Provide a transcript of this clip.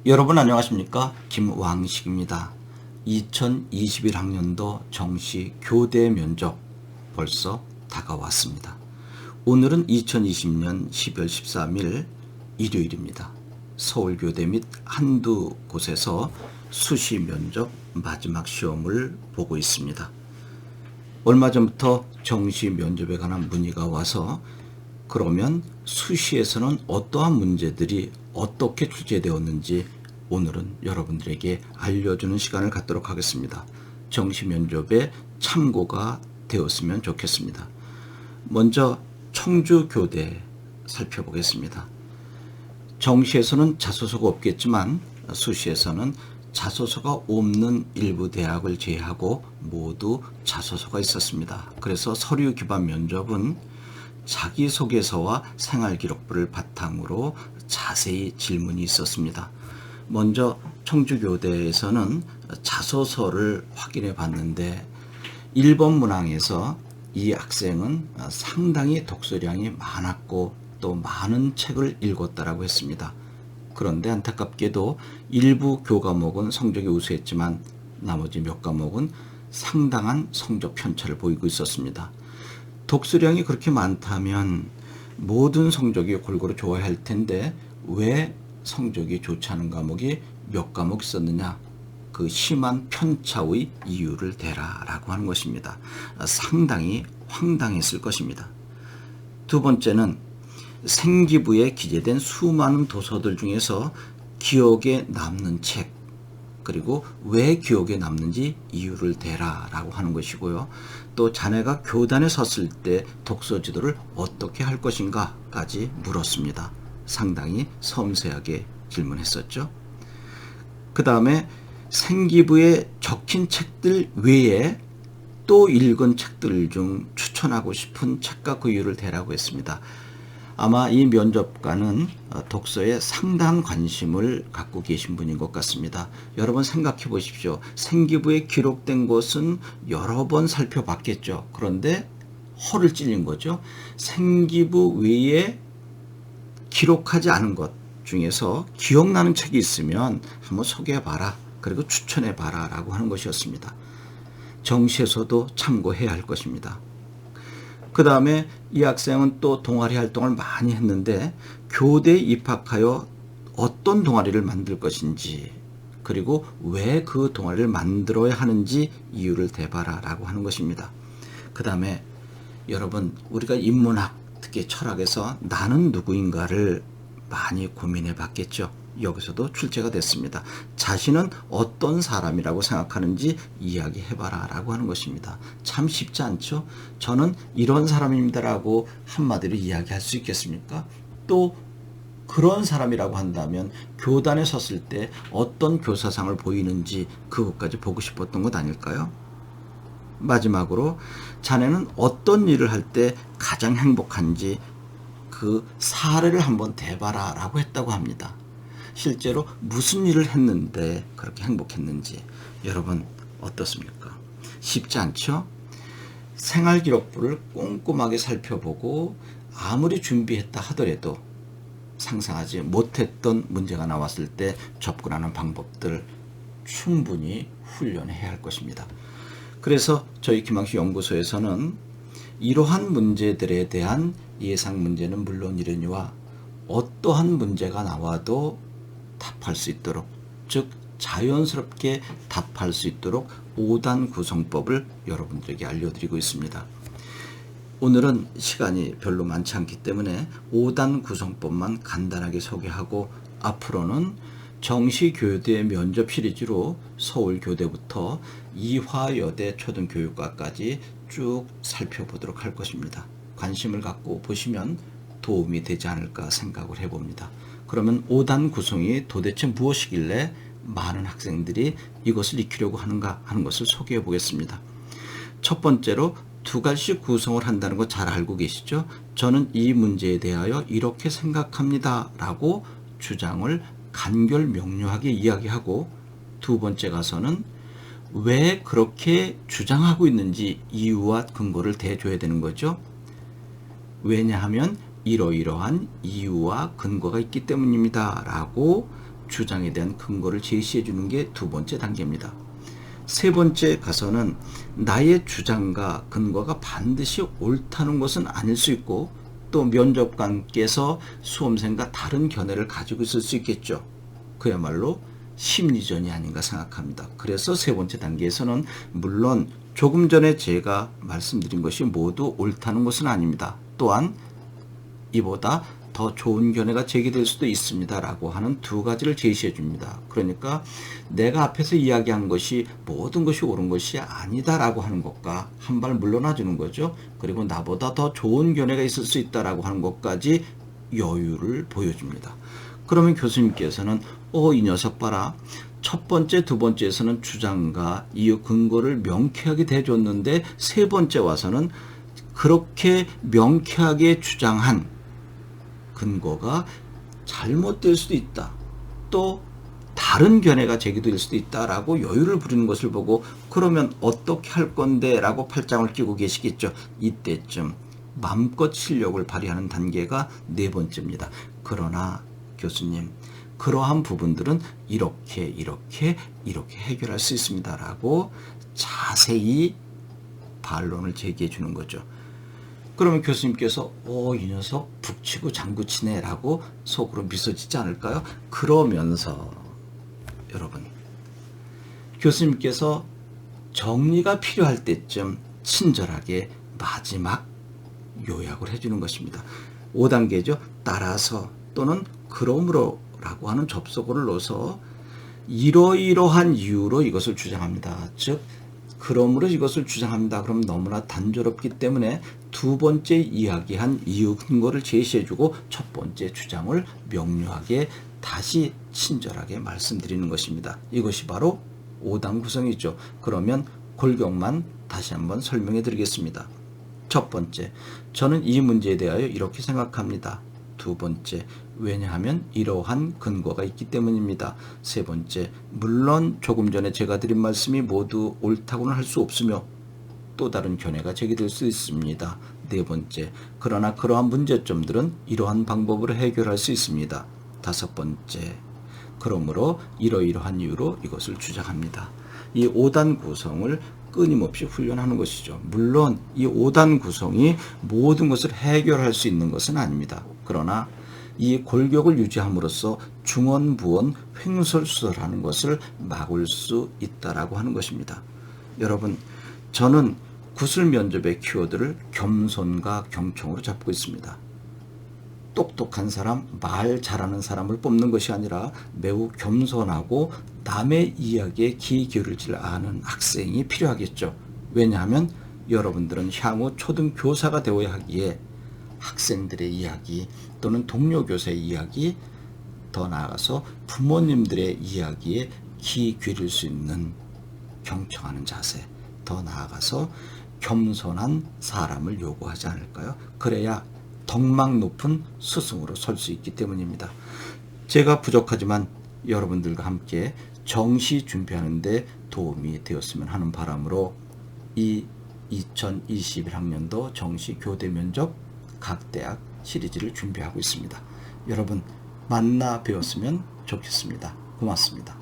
여러분 안녕하십니까? 김왕식입니다. 2021학년도 정시 교대 면접 벌써 다가왔습니다. 오늘은 2020년 12월 13일 일요일입니다. 서울교대 및 한두 곳에서 수시 면접 마지막 시험을 보고 있습니다. 얼마 전부터 정시 면접에 관한 문의가 와서 그러면 수시에서는 어떠한 문제들이 어떻게 출제되었는지 오늘은 여러분들에게 알려주는 시간을 갖도록 하겠습니다. 정시 면접에 참고가 되었으면 좋겠습니다. 먼저 청주교대 살펴보겠습니다. 정시에서는 자소서가 없겠지만 수시에서는 자소서가 없는 일부 대학을 제외하고 모두 자소서가 있었습니다. 그래서 서류 기반 면접은 자기소개서와 생활기록부를 바탕으로 자세히 질문이 있었습니다. 먼저 청주교대에서는 자소서를 확인해 봤는데 1번 문항에서 이 학생은 상당히 독서량이 많았고 또 많은 책을 읽었다라고 했습니다. 그런데 안타깝게도 일부 교과목은 성적이 우수했지만 나머지 몇 과목은 상당한 성적 편차를 보이고 있었습니다. 독서량이 그렇게 많다면 모든 성적이 골고루 좋아야 할 텐데 왜 성적이 좋지 않은 과목이 몇 과목 있었느냐? 그 심한 편차의 이유를 대라라고 하는 것입니다. 상당히 황당했을 것입니다. 두 번째는 생기부에 기재된 수많은 도서들 중에서 기억에 남는 책, 그리고 왜 기억에 남는지 이유를 대라라고 하는 것이고요. 또 자네가 교단에 섰을 때 독서 지도를 어떻게 할 것인가까지 물었습니다. 상당히 섬세하게 질문했었죠. 그 다음에 생기부에 적힌 책들 외에 또 읽은 책들 중 추천하고 싶은 책과 그 이유를 대라고 했습니다. 아마 이 면접관은 독서에 상당한 관심을 갖고 계신 분인 것 같습니다. 여러분 생각해 보십시오. 생기부에 기록된 것은 여러 번 살펴봤겠죠. 그런데 허를 찔린 거죠. 생기부 외에 기록하지 않은 것 중에서 기억나는 책이 있으면 한번 소개해봐라. 그리고 추천해봐라 라고 하는 것이었습니다. 정시에서도 참고해야 할 것입니다. 그 다음에 이 학생은 또 동아리 활동을 많이 했는데 교대에 입학하여 어떤 동아리를 만들 것인지 그리고 왜 그 동아리를 만들어야 하는지 이유를 대봐라 라고 하는 것입니다. 그 다음에 여러분 우리가 인문학 특히 철학에서 나는 누구인가를 많이 고민해 봤겠죠. 여기서도 출제가 됐습니다. 자신은 어떤 사람이라고 생각하는지 이야기해봐라 라고 하는 것입니다. 참 쉽지 않죠. 저는 이런 사람입니다 라고 한마디로 이야기할 수 있겠습니까? 또 그런 사람이라고 한다면 교단에 섰을 때 어떤 교사상을 보이는지 그것까지 보고 싶었던 것 아닐까요? 마지막으로 자네는 어떤 일을 할 때 가장 행복한지 그 사례를 한번 대봐라 라고 했다고 합니다. 실제로 무슨 일을 했는데 그렇게 행복했는지 여러분 어떻습니까? 쉽지 않죠? 생활기록부를 꼼꼼하게 살펴보고 아무리 준비했다 하더라도 상상하지 못했던 문제가 나왔을 때 접근하는 방법들 충분히 훈련해야 할 것입니다. 그래서 저희 김학식 연구소에서는 이러한 문제들에 대한 예상 문제는 물론이려니와 어떠한 문제가 나와도 답할 수 있도록, 즉 자연스럽게 답할 수 있도록 5단 구성법을 여러분들에게 알려드리고 있습니다. 오늘은 시간이 별로 많지 않기 때문에 5단 구성법만 간단하게 소개하고 앞으로는 정시교대 면접 시리즈로 서울교대부터 이화여대 초등교육과까지 쭉 살펴보도록 할 것입니다. 관심을 갖고 보시면 도움이 되지 않을까 생각을 해봅니다. 그러면 5단 구성이 도대체 무엇이길래 많은 학생들이 이것을 익히려고 하는가 하는 것을 소개해 보겠습니다. 첫 번째로 두 가지씩 구성을 한다는 거 잘 알고 계시죠? 저는 이 문제에 대하여 이렇게 생각합니다 라고 주장을 간결 명료하게 이야기하고 두 번째 가서는 왜 그렇게 주장하고 있는지 이유와 근거를 대줘야 되는 거죠. 왜냐하면 이러이러한 이유와 근거가 있기 때문입니다 라고 주장에 대한 근거를 제시해 주는 게 두 번째 단계입니다. 세 번째 가서는 나의 주장과 근거가 반드시 옳다는 것은 아닐 수 있고 또 면접관께서 수험생과 다른 견해를 가지고 있을 수 있겠죠. 그야말로 심리전이 아닌가 생각합니다. 그래서 세 번째 단계에서는 물론 조금 전에 제가 말씀드린 것이 모두 옳다는 것은 아닙니다. 또한 이보다 더 좋은 견해가 제기될 수도 있습니다 라고 하는 두 가지를 제시해 줍니다. 그러니까 내가 앞에서 이야기한 것이 모든 것이 옳은 것이 아니다 라고 하는 것과 한 발 물러나 주는 거죠. 그리고 나보다 더 좋은 견해가 있을 수 있다라고 하는 것까지 여유를 보여줍니다. 그러면 교수님께서는 이 녀석 봐라. 첫 번째, 두 번째에서는 주장과 이유 근거를 명쾌하게 대줬는데 세 번째 와서는 그렇게 명쾌하게 주장한 근거가 잘못될 수도 있다. 또 다른 견해가 제기될 수도 있다라고 여유를 부리는 것을 보고 그러면 어떻게 할 건데 라고 팔짱을 끼고 계시겠죠. 이때쯤 마음껏 실력을 발휘하는 단계가 네 번째입니다. 그러나 교수님 그러한 부분들은 이렇게 해결할 수 있습니다 라고 자세히 반론을 제기해 주는 거죠. 그러면 교수님께서 이 녀석 북치고 장구치네 라고 속으로 미소 짓지 않을까요? 그러면서 여러분 교수님께서 정리가 필요할 때쯤 친절하게 마지막 요약을 해주는 것입니다. 5단계죠. 따라서 또는 그러므로 라고 하는 접속어를 넣어서 이러이러한 이유로 이것을 주장합니다. 즉 그러므로 이것을 주장합니다. 그럼 너무나 단조롭기 때문에 두 번째 이야기한 이유 근거를 제시해주고 첫 번째 주장을 명료하게 다시 친절하게 말씀드리는 것입니다. 이것이 바로 5단 구성이죠. 그러면 골격만 다시 한번 설명해 드리겠습니다. 첫 번째, 저는 이 문제에 대하여 이렇게 생각합니다. 두 번째, 왜냐하면 이러한 근거가 있기 때문입니다. 세 번째, 물론 조금 전에 제가 드린 말씀이 모두 옳다고는 할 수 없으며 또 다른 견해가 제기될 수 있습니다. 네 번째, 그러나 그러한 문제점들은 이러한 방법으로 해결할 수 있습니다. 다섯 번째, 그러므로 이러이러한 이유로 이것을 주장합니다. 이 5단 구성을 끊임없이 훈련하는 것이죠. 물론 이 5단 구성이 모든 것을 해결할 수 있는 것은 아닙니다. 그러나 이 골격을 유지함으로써 중언부언 횡설수설하는 것을 막을 수 있다라고 하는 것입니다. 여러분, 저는 구술 면접의 키워드를 겸손과 경청으로 잡고 있습니다. 똑똑한 사람, 말 잘하는 사람을 뽑는 것이 아니라 매우 겸손하고 남의 이야기에 귀 기울이지 않은 학생이 필요하겠죠. 왜냐하면 여러분들은 향후 초등교사가 되어야 하기에 학생들의 이야기 또는 동료 교사의 이야기, 더 나아가서 부모님들의 이야기에 귀 기울일 수 있는 경청하는 자세, 더 나아가서 겸손한 사람을 요구하지 않을까요? 그래야 덕망 높은 스승으로 설 수 있기 때문입니다. 제가 부족하지만 여러분들과 함께 정시 준비하는 데 도움이 되었으면 하는 바람으로 이 2021학년도 정시 교대 면접 각 대학 시리즈를 준비하고 있습니다. 여러분 만나 뵈었으면 좋겠습니다. 고맙습니다.